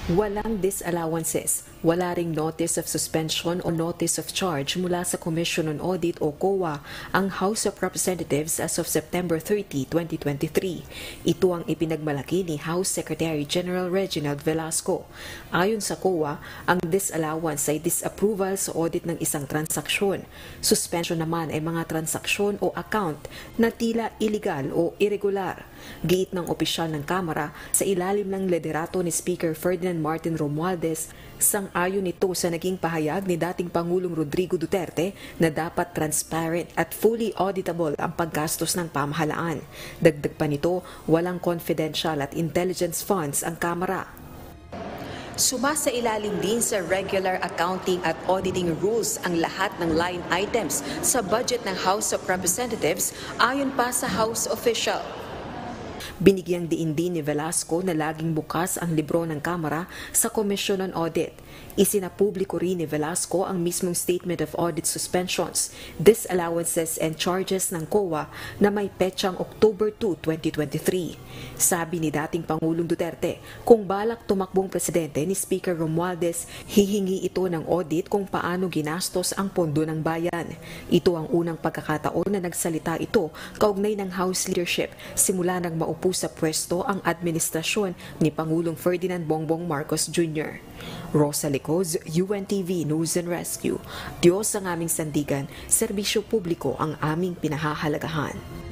Walang disallowances, wala ring notice of suspension o notice of charge mula sa Commission on Audit o COA ang House of Representatives as of September 30, 2023. Ito ang ipinagmalaki ni House Secretary General Reginald Velasco. Ayon sa COA, ang disallowance ay disapproval sa audit ng isang transaksyon. Suspension naman ay mga transaksyon o account na tila illegal o irregular. Giit ng opisyal ng Kamara sa ilalim ng liderato ni Speaker Ferdinand Martin Romualdez, sang-ayon nito sa naging pahayag ni dating Pangulong Rodrigo Duterte na dapat transparent at fully auditable ang paggastos ng pamahalaan. Dagdag pa nito, walang confidential at intelligence funds ang Kamara. Sumasailalim din sa regular accounting at auditing rules ang lahat ng line items sa budget ng House of Representatives ayon pa sa House official. Binigyang diin din ni Velasco na laging bukas ang libro ng Kamara sa Commission on Audit. Isinapubliko rin ni Velasco ang mismong Statement of Audit Suspensions, Disallowances and Charges ng COA na may petsang October 2, 2023. Sabi ni dating Pangulong Duterte, kung balak tumakbong presidente ni Speaker Romualdez, hihingi ito ng audit kung paano ginastos ang pondo ng bayan. Ito ang unang pagkakataon na nagsalita ito kaugnay ng House leadership simula nang maupo sa pwesto ang administrasyon ni Pangulong Ferdinand Bongbong Marcos Jr. Rosa Licoz, UNTV News and Rescue. Diyos ang aming sandigan, serbisyo publiko ang aming pinahahalagahan.